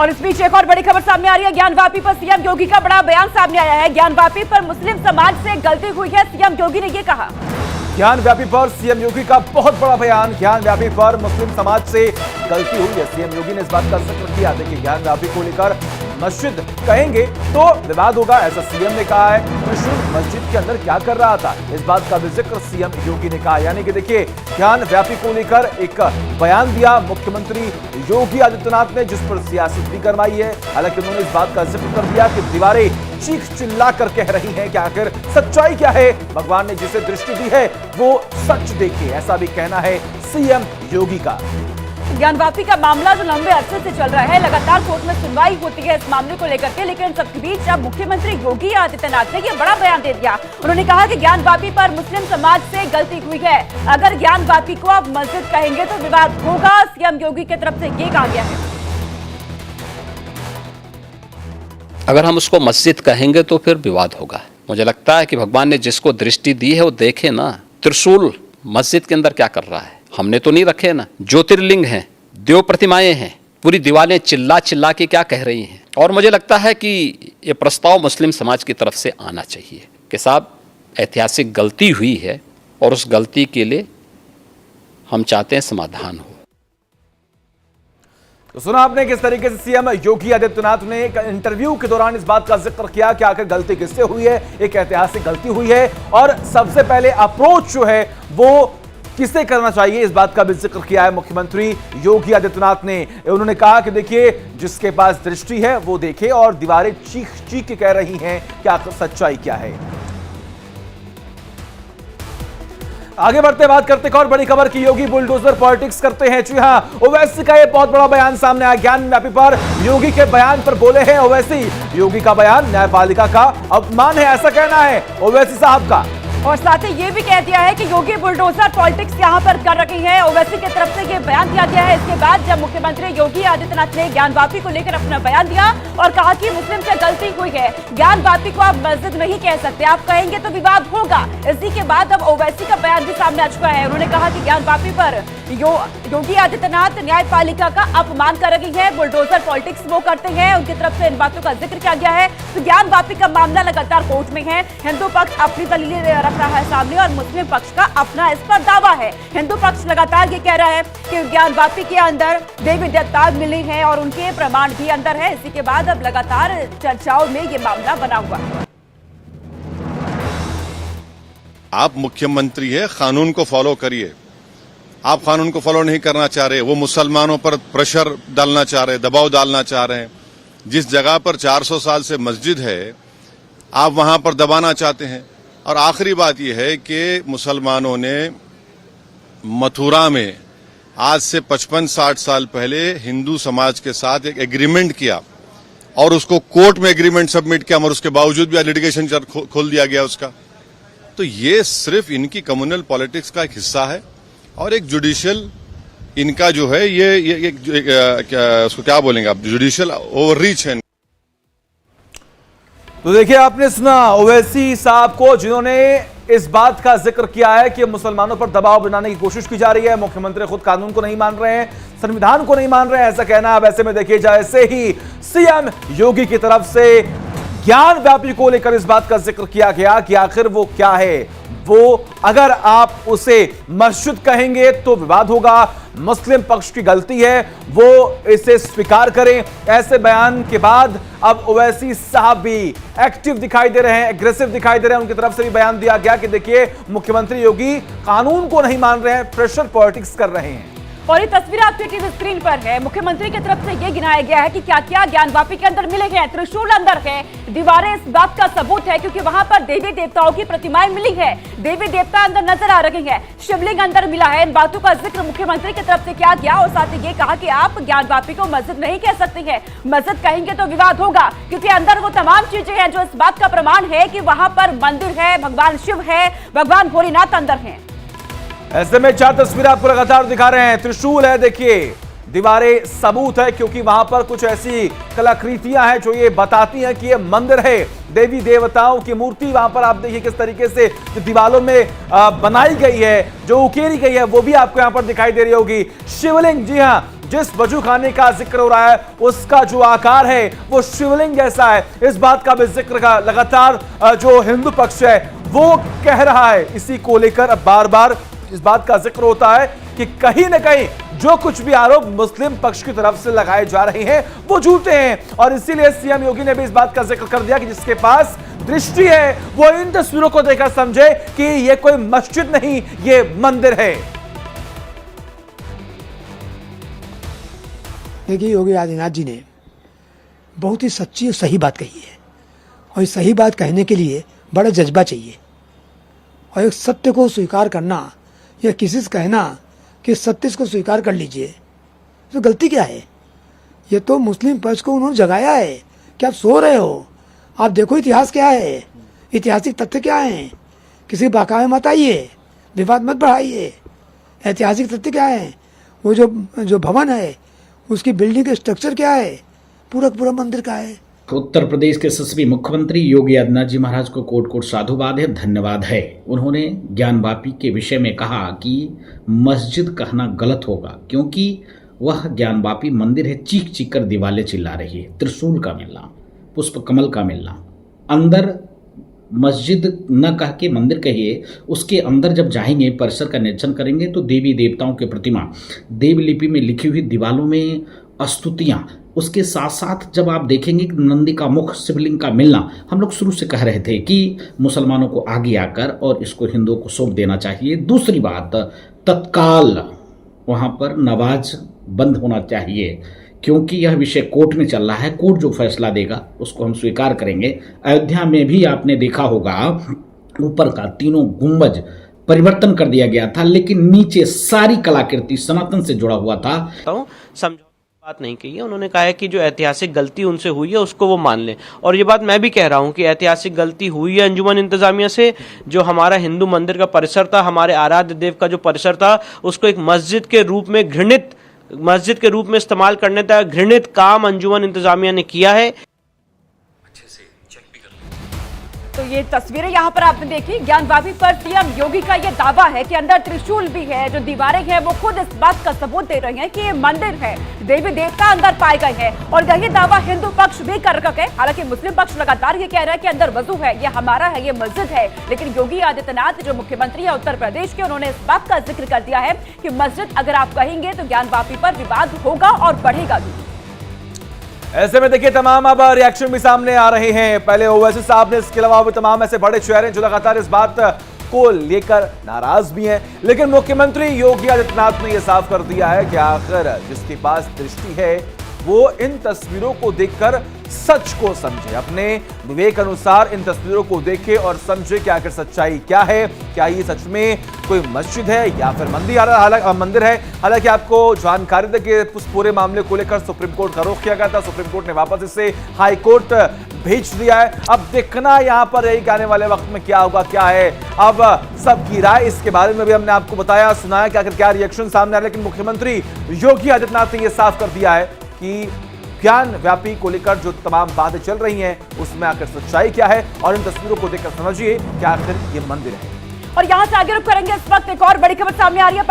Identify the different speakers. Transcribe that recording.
Speaker 1: और इस बीच एक और बड़ी खबर सामने आ रही है। ज्ञानवापी पर सीएम योगी का बड़ा बयान सामने आया है। ज्ञानवापी पर मुस्लिम समाज से गलती हुई है, सीएम योगी ने ये कहा।
Speaker 2: ज्ञानवापी पर सीएम योगी का बहुत बड़ा बयान। ज्ञानवापी पर मुस्लिम समाज से गलती हुई है, सीएम योगी ने इस बात का जिक्र किया। देखिए, ज्ञानवापी को लेकर मस्जिद कहेंगे तो विवाद होगा, ऐसा सीएम ने कहा है। त्रिशूल मस्जिद के अंदर क्या कर रहा था, इस बात का भी जिक्र सीएम योगी ने कहा। यानी कि देखिए, ज्ञानवापी को लेकर एक बयान दिया मुख्यमंत्री योगी आदित्यनाथ ने, जिस पर सियासत भी करवाई है। हालांकि उन्होंने इस बात का जिक्र कर दिया कि दीवारें चीख चिल्ला कर कह रही हैं कि आखिर सच्चाई क्या है, भगवान ने जिसे दृष्टि दी है वो सच देखे, ऐसा भी कहना है सीएम योगी का।
Speaker 1: ज्ञानवापी का मामला जो लंबे अरसे से चल रहा है, लगातार कोर्ट में सुनवाई होती है इस मामले को लेकर के, लेकिन सबके बीच अब मुख्यमंत्री योगी आदित्यनाथ ने ये बड़ा बयान दे दिया। उन्होंने कहा कि ज्ञानवापी पर मुस्लिम समाज से गलती हुई है, अगर ज्ञानवापी को आप मस्जिद कहेंगे तो विवाद होगा। सीएम योगी की तरफ से ये कहा गया है।
Speaker 3: अगर हम उसको मस्जिद कहेंगे तो फिर विवाद होगा। मुझे लगता है कि भगवान ने जिसको दृष्टि दी है वो देखे ना, त्रिशूल मस्जिद के अंदर क्या कर रहा है। हमने तो नहीं रखे ना, ज्योतिर्लिंग हैं, देव प्रतिमाएं हैं, पूरी दीवारें चिल्ला चिल्ला के क्या कह रही हैं। और मुझे लगता है कि ये प्रस्ताव मुस्लिम समाज की तरफ से आना चाहिए कि साहब ऐतिहासिक गलती हुई है और उस गलती के लिए हम चाहते हैं समाधान हो।
Speaker 2: तो सुना आपने किस तरीके से सीएम योगी आदित्यनाथ ने एक इंटरव्यू के दौरान इस बात का जिक्र किया कि आखिर गलती किससे हुई है, एक ऐतिहासिक गलती हुई है और सबसे पहले अप्रोच जो है वो किसे करना चाहिए, इस बात का भी जिक्र किया है मुख्यमंत्री योगी आदित्यनाथ ने। उन्होंने कहा कि देखिए, जिसके पास दृष्टि है वो देखे और दीवारें चीख चीख के कह रही हैं कि आखिर सच्चाई क्या है। आगे बढ़ते बात करते एक और बड़ी खबर की, योगी बुलडोजर पॉलिटिक्स करते हैं। जी हां, ओवैसी का ये बहुत बड़ा बयान सामने आया। ज्ञानवापी पर योगी के बयान पर बोले हैं ओवैसी। योगी का बयान न्यायपालिका का अपमान है, ऐसा कहना है ओवैसी साहब का।
Speaker 1: और साथ ही ये भी कह दिया है कि योगी बुलडोजर पॉलिटिक्स यहाँ पर कर रही है। ओवैसी की तरफ से ये बयान दिया गया है इसके बाद जब मुख्यमंत्री योगी आदित्यनाथ ने ज्ञानवापी को लेकर अपना बयान दिया और कहा कि मुस्लिम से गलती हुई है, ज्ञानवापी को आप मस्जिद नहीं कह सकते, आप कहेंगे तो विवाद होगा। इसी के बाद अब ओवैसी का बयान भी सामने आ चुका है। उन्होंने कहा कि ज्ञानवापी पर योगी आदित्यनाथ न्यायपालिका का अपमान कर रही है, बुलडोजर पॉलिटिक्स वो करते हैं, उनकी तरफ से इन बातों का जिक्र किया गया है। तो ज्ञानवापी का मामला लगातार कोर्ट में है। हिंदू पक्ष अपनी दलीलें रख रहा है सामने और मुस्लिम पक्ष का अपना इस पर दावा है। हिंदू पक्ष लगातार ये कह रहा है कि ज्ञानवापी के अंदर देवी देवता मिले हैं और उनके प्रमाण भी अंदर है। इसी के बाद अब लगातार चर्चाओं में ये मामला बना हुआ है।
Speaker 4: आप मुख्यमंत्री है, कानून को फॉलो करिए। आप कानून को फॉलो नहीं करना चाह रहे, वो मुसलमानों पर प्रेशर डालना चाह रहे, दबाव डालना चाह रहे हैं। जिस जगह पर 400 साल से मस्जिद है, आप वहां पर दबाना चाहते हैं। और आखिरी बात यह है कि मुसलमानों ने मथुरा में आज से 55-60 साल पहले हिंदू समाज के साथ एक एग्रीमेंट किया और उसको कोर्ट में एग्रीमेंट सबमिट किया, मगर उसके बावजूद भी लिटिगेशन खोल दिया गया उसका। तो ये सिर्फ इनकी कम्युनल पॉलिटिक्स का एक हिस्सा है और एक जुडिशियल इनका जो है ये उसको क्या बोलेंगे आप, जुडिशियल ओवररीच है।
Speaker 2: तो देखिए, आपने सुना ओवैसी साहब को, जिन्होंने इस बात का जिक्र किया है कि मुसलमानों पर दबाव बनाने की कोशिश की जा रही है। मुख्यमंत्री खुद कानून को नहीं मान रहे हैं, संविधान को नहीं मान रहे हैं, ऐसा कहना। अब ऐसे में देखिए, जैसे ही सीएम योगी की तरफ से ज्ञानवापी को लेकर इस बात का जिक्र किया गया कि आखिर वो क्या है, वो अगर आप उसे मस्जिद कहेंगे तो विवाद होगा, मुस्लिम पक्ष की गलती है, वो इसे स्वीकार करें। ऐसे बयान के बाद अब ओवैसी साहब भी एक्टिव दिखाई दे रहे हैं, एग्रेसिव दिखाई दे रहे हैं। उनकी तरफ से भी बयान दिया गया कि देखिए, मुख्यमंत्री योगी कानून को नहीं मान रहे हैं, प्रेशर पॉलिटिक्स कर रहे हैं।
Speaker 1: और ये तस्वीर आपकी टीवी स्क्रीन पर है। मुख्यमंत्री की तरफ से ये गिनाया गया है कि क्या क्या ज्ञानवापी के अंदर मिले हैं। त्रिशूल अंदर है, दीवारें इस बात का सबूत है क्योंकि वहां पर देवी देवताओं की प्रतिमाएं मिली है, देवी देवता अंदर नजर आ रहे हैं, शिवलिंग अंदर मिला है। इन बातों का जिक्र मुख्यमंत्री की तरफ से किया गया और साथ ही ये कहा कि आप ज्ञानवापी को मस्जिद नहीं कह सकते हैं, मस्जिद कहेंगे तो विवाद होगा क्योंकि अंदर वो तमाम चीजें हैं जो इस बात का प्रमाण है कि वहां पर मंदिर है, भगवान शिव है, भगवान भोलेनाथ अंदर है।
Speaker 2: ऐसे में 4 तस्वीरें आपको लगातार दिखा रहे हैं। त्रिशूल है, देखिए, दीवारें सबूत है क्योंकि वहां पर कुछ ऐसी कलाकृतियां हैं जो ये बताती हैं कि ये मंदिर है, देवी देवताओं की मूर्ति वहां पर आप देखिए किस तरीके से जो दीवारों में बनाई गई है, जो उकेरी गई है, वो भी आपको यहां पर दिखाई दे रही होगी। शिवलिंग, जी हां, जिस वजू खाने का जिक्र हो रहा है उसका जो आकार है वो शिवलिंग जैसा है। इस बात का भी जिक्र का लगातार जो हिंदू पक्ष है वो कह रहा है। इसी को लेकर अब बार बार इस बात का जिक्र होता है कि कहीं ना कहीं जो कुछ भी आरोप मुस्लिम पक्ष की तरफ से लगाए जा रहे हैं वो झूठे हैं। और इसीलिए सीएम योगी ने भी इस बात का जिक्र कर दिया कि जिसके पास दृष्टि है वो इन तस्वीरों को देखकर समझे कि ये कोई मस्जिद नहीं, ये मंदिर है।
Speaker 5: देखिए, योगी आदित्यनाथ जी ने बहुत ही सच्ची और सही बात कही है, और इस सही बात कहने के लिए बड़ा जज्बा चाहिए। और एक सत्य को स्वीकार करना या किसी से कहना कि सत्य को स्वीकार कर लीजिए, तो गलती क्या है? ये तो मुस्लिम पक्ष को उन्होंने जगाया है कि आप सो रहे हो, आप देखो इतिहास क्या है, ऐतिहासिक तथ्य क्या है, किसी बहकावे मत आइए, विवाद मत बढ़ाइए। ऐतिहासिक तथ्य क्या है? वो जो भवन है उसकी बिल्डिंग का स्ट्रक्चर क्या है, पूरा मंदिर का है।
Speaker 6: उत्तर प्रदेश के यशस्वी मुख्यमंत्री योगी आदित्यनाथ जी महाराज को कोट कोट साधुवाद है, धन्यवाद है। उन्होंने ज्ञानवापी के विषय में कहा कि मस्जिद कहना गलत होगा, क्योंकि वह ज्ञानवापी मंदिर है। चीख चीख कर दीवारें चिल्ला रही है, त्रिशूल का मिलना, पुष्प कमल का मिलना, अंदर मस्जिद न कह के मंदिर कहिए, उसके अंदर जब जाएंगे, परिसर का निरीक्षण करेंगे तो देवी देवताओं की प्रतिमा, देवलिपि में लिखी हुई दीवारों में स्तुतियां, उसके साथ साथ जब आप देखेंगे कि नंदी का मुख, शिवलिंग का मिलना, हम लोग शुरू से कह रहे थे कि मुसलमानों को आगे आकर और इसको हिंदुओं को सौंप देना चाहिए। दूसरी बात, तत्काल वहां पर नमाज बंद होना चाहिए, क्योंकि यह विषय कोर्ट में चल रहा है। कोर्ट जो फैसला देगा उसको हम स्वीकार करेंगे। अयोध्या में भी आपने देखा होगा, ऊपर का तीनों गुंबज परिवर्तन कर दिया गया था, लेकिन नीचे सारी कलाकृति सनातन से जुड़ा हुआ था।
Speaker 7: समझो बात नहीं कही है, उन्होंने कहा है कि जो ऐतिहासिक गलती उनसे हुई है उसको वो मान लें। और ये बात मैं भी कह रहा हूँ कि ऐतिहासिक गलती हुई है अंजुमन इंतजामिया से। जो हमारा हिंदू मंदिर का परिसर था, हमारे आराध्य देव का जो परिसर था, उसको एक मस्जिद के रूप में इस्तेमाल करने का घृणित काम अंजुमन इंतजामिया ने किया है।
Speaker 1: तो ये तस्वीरें यहाँ पर आपने देखी। ज्ञानवापी पर सीएम योगी का ये दावा है कि अंदर त्रिशूल भी है, जो दीवारें हैं वो खुद इस बात का सबूत दे रहे हैं कि ये मंदिर है, देवी देवता अंदर पाए गए हैं। और यही दावा हिंदू पक्ष भी कर रखा है। हालांकि मुस्लिम पक्ष लगातार ये कह रहा है कि अंदर वजू है, ये हमारा है, ये मस्जिद है। लेकिन योगी आदित्यनाथ जो मुख्यमंत्री है उत्तर प्रदेश के, उन्होंने इस बात का जिक्र कर दिया है कि मस्जिद अगर आप कहेंगे तो ज्ञानवापी पर विवाद होगा और बढ़ेगा भी।
Speaker 2: ऐसे में देखिए तमाम अब रिएक्शन भी सामने आ रहे हैं। पहले ओवैसी साहब ने, इसके अलावा भी तमाम ऐसे बड़े चेहरे जो लगातार इस बात को लेकर नाराज भी हैं। लेकिन मुख्यमंत्री योगी आदित्यनाथ ने यह साफ कर दिया है कि आखिर जिसके पास दृष्टि है वो इन तस्वीरों को देखकर सच को समझे, अपने विवेक अनुसार इन तस्वीरों को देखे और समझे कि आखिर सच्चाई क्या है। क्या ये सच में कोई मस्जिद है या फिर मंदिर है। हालांकि आपको जानकारी दे कि उस पूरे मामले को लेकर सुप्रीम कोर्ट का रुख किया गया था। सुप्रीम कोर्ट ने वापस इसे हाई कोर्ट भेज दिया है। अब देखना यहां पर यही आने वाले वक्त में क्या होगा, क्या है अब सबकी राय। इसके बारे में भी हमने आपको बताया, सुनाया कि आखिर क्या रिएक्शन सामने आया। लेकिन मुख्यमंत्री योगी आदित्यनाथ ने यह साफ कर दिया है कि ज्ञानवापी को लेकर जो तमाम बातें चल रही हैं उसमें आखिर सच्चाई क्या है, और इन तस्वीरों को देखकर समझिए कि आखिर ये मंदिर है।
Speaker 1: और यहां से आगे रुख करेंगे। इस वक्त एक और बड़ी खबर सामने आ रही है।